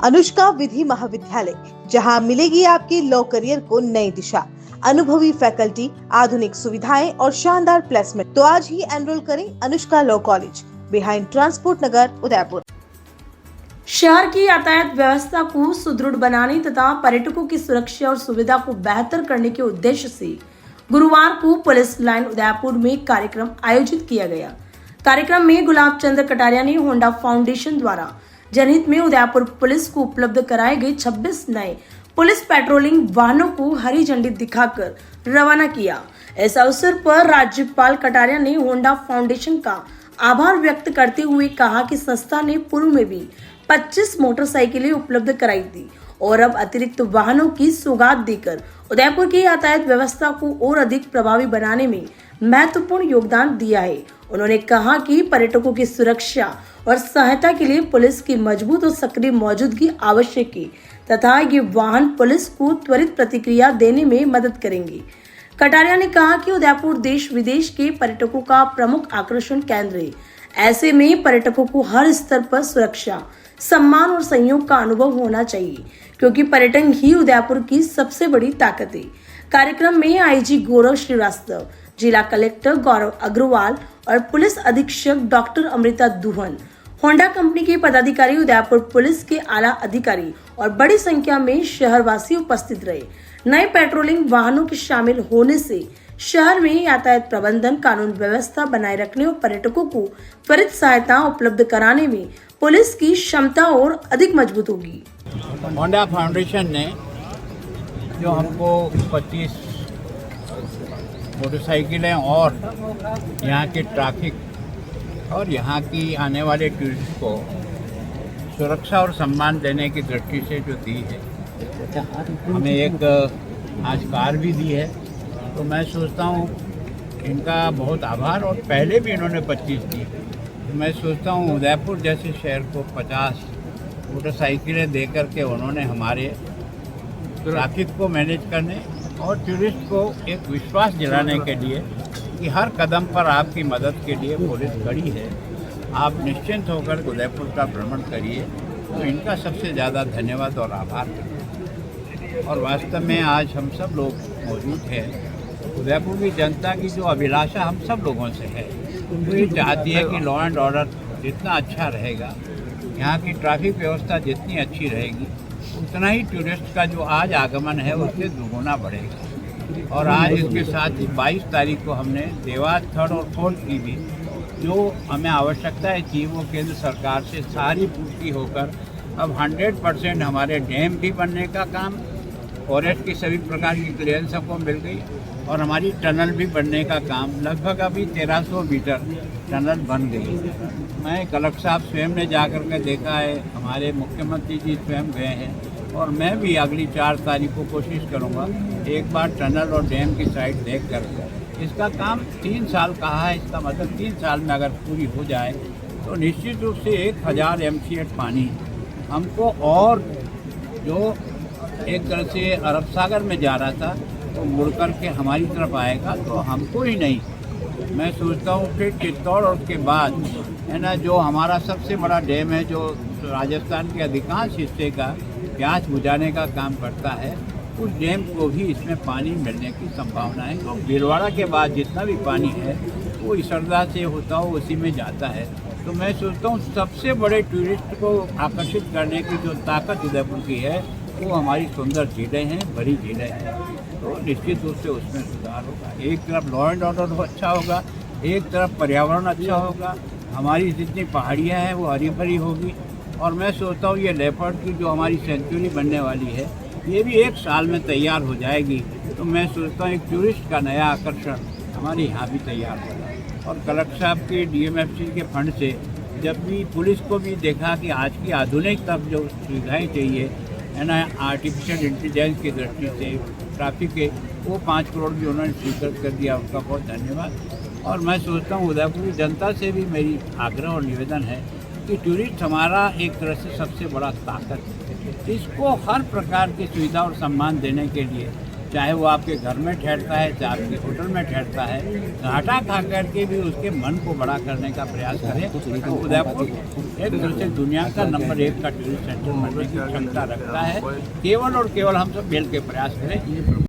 अनुष्का विधि महाविद्यालय, जहां मिलेगी आपके लॉ करियर को नई दिशा, अनुभवी फैकल्टी, आधुनिक सुविधाएं और शानदार प्लेसमेंट। तो आज ही एनरोल करें Anushka law college, behind transport Nagar, Udaipur. शहर की यातायात व्यवस्था को सुदृढ़ बनाने तथा पर्यटकों की सुरक्षा और सुविधा को बेहतर करने के उद्देश्य से गुरुवार को पुलिस लाइन उदयपुर में कार्यक्रम आयोजित किया गया। कार्यक्रम में गुलाब चंद्र कटारिया ने होंडा फाउंडेशन द्वारा जनहित में उदयपुर पुलिस को उपलब्ध कराए गए 26 नए पुलिस पेट्रोलिंग वाहनों को हरी झंडी दिखाकर रवाना किया। इस अवसर पर राज्यपाल कटारिया ने होंडा फाउंडेशन का आभार व्यक्त करते हुए कहा कि संस्था ने पूर्व में भी 25 मोटरसाइकिलें उपलब्ध कराई थी और अब अतिरिक्त वाहनों की सौगात देकर उदयपुर की यातायात व्यवस्था को और अधिक प्रभावी बनाने में महत्वपूर्ण योगदान दिया है। उन्होंने कहा कि पर्यटकों की सुरक्षा और सहायता के लिए पुलिस की मजबूत और सक्रिय मौजूदगी आवश्यक है तथा ये वाहन पुलिस को त्वरित प्रतिक्रिया देने में मदद करेंगे। कटारिया ने कहा कि उदयपुर देश विदेश के पर्यटकों का प्रमुख आकर्षण केंद्र है। ऐसे में पर्यटकों को हर स्तर पर सुरक्षा, सम्मान और सहयोग का अनुभव होना चाहिए, क्योंकि पर्यटन ही उदयपुर की सबसे बड़ी ताकत है। कार्यक्रम में आईजी गौरव श्रीवास्तव, जिला कलेक्टर गौरव अग्रवाल और पुलिस अधीक्षक doctor Amrita Duhan, Honda company के पदाधिकारी, उदयपुर पुलिस के आला अधिकारी और बड़ी संख्या में शहरवासी उपस्थित रहे। नए पेट्रोलिंग वाहनों के शामिल होने से शहर में यातायात प्रबंधन, कानून व्यवस्था बनाए रखने और पर्यटकों को त्वरित सहायता उपलब्ध कराने में पुलिस की क्षमता और अधिक मजबूत होगी। होंडा फाउंडेशन ने जो हमको 25 मोटरसाइकिलें और यहाँ के ट्रैफिक और यहाँ की आने वाले टूरिस्ट को सुरक्षा और सम्मान देने की दृष्टि से जो दी है, हमें एक आज कार भी दी है, तो मैं सोचता हूँ इनका बहुत आभार। और पहले भी इन्होंने 25 दी, तो मैं सोचता हूँ उदयपुर जैसे शहर को 50 मोटरसाइकिलें दे करके उन्होंने हमारे ट्रैफिक को मैनेज करने और टूरिस्ट को एक विश्वास दिलाने के लिए कि हर कदम पर आपकी मदद के लिए पुलिस खड़ी है, आप निश्चिंत होकर उदयपुर का भ्रमण करिए, तो इनका सबसे ज़्यादा धन्यवाद और आभार करते। और वास्तव में आज हम सब लोग मौजूद हैं, उदयपुर की जनता की जो अभिलाषा हम सब लोगों से है, वो ये चाहती है कि लॉ एंड ऑर्डर जितना अच्छा रहेगा, यहाँ की ट्रैफिक व्यवस्था जितनी अच्छी रहेगी, उतना ही टूरिस्ट का जो आज आगमन है उससे दुगुना बढ़ेगा। और आज इसके साथ ही 22 तारीख को हमने देवास 3rd और 4th की भी जो हमें आवश्यकताएं थी वो केंद्र सरकार से सारी पूर्ति होकर अब 100% हमारे डैम भी बनने का काम, फॉरेस्ट की सभी प्रकार की क्लियरेंस हमको मिल गई और हमारी टनल भी बनने का काम लगभग अभी 1300 मीटर टनल बन गई। मैं कलेक्टर साहब स्वयं ने जा कर के देखा है, हमारे मुख्यमंत्री जी स्वयं गए हैं और मैं भी अगली 4 तारीख को कोशिश करूंगा एक बार टनल और डैम की साइड देख कर। इसका काम 3 साल कहा है, इसका मतलब 3 साल में अगर पूरी हो जाए तो निश्चित रूप से 1000 MCF पानी हमको, और जो एक तरह से अरब सागर में जा रहा था तो मुड़ कर के हमारी तरफ आएगा, तो हमको ही नहीं, मैं सोचता हूँ फिर चित्तौड़ और उसके बाद है ना, जो हमारा सबसे बड़ा डैम है जो राजस्थान के अधिकांश हिस्से का प्यास बुझाने का काम करता है, उस डैम को भी इसमें पानी मिलने की संभावना है। तो भीलवाड़ा के बाद जितना भी पानी है वो इसरदा से होता हो उसी में जाता है। तो मैं सोचता हूँ सबसे बड़े टूरिस्ट को आकर्षित करने की जो ताकत उदयपुर की है वो हमारी सुंदर झीलें हैं, बड़ी झीलें हैं, तो निश्चित रूप से उसमें सुधार होगा। एक तरफ लॉ एंड ऑर्डर अच्छा होगा, एक तरफ पर्यावरण अच्छा होगा, हमारी जितनी पहाड़ियाँ हैं वो हरी भरी होगी। और मैं सोचता हूँ ये लेपर्ड की जो हमारी सेंचुरी बनने वाली है ये भी 1 साल में तैयार हो जाएगी, तो मैं सोचता हूँ एक टूरिस्ट का नया आकर्षण हमारे यहाँ भी तैयार होगा। और कलेक्टर साहब के DMFC के फंड से जब भी पुलिस को भी देखा कि आज की आधुनिक तक जो सुविधाएँ चाहिए है ना, आर्टिफिशियल इंटेलिजेंस की दृष्टि से ट्रैफिक के, वो 5 करोड़ भी उन्होंने स्वीकृत कर दिया, उनका बहुत धन्यवाद। और मैं सोचता हूँ उदयपुर की जनता से भी मेरी आग्रह और निवेदन है कि टूरिस्ट हमारा एक तरह से सबसे बड़ा ताकत है, इसको हर प्रकार की सुविधा और सम्मान देने के लिए चाहे वो आपके घर में ठहरता है, चाहे आपके होटल में ठहरता है, घाटा खा करके भी उसके मन को बड़ा करने का प्रयास करें। तो उदयपुर एक तरह से दुनिया का नंबर 1 का टूरिस्ट सेंटर बनने की क्षमता रखता है। केवल और केवल हम सब मिल के प्रयास करें।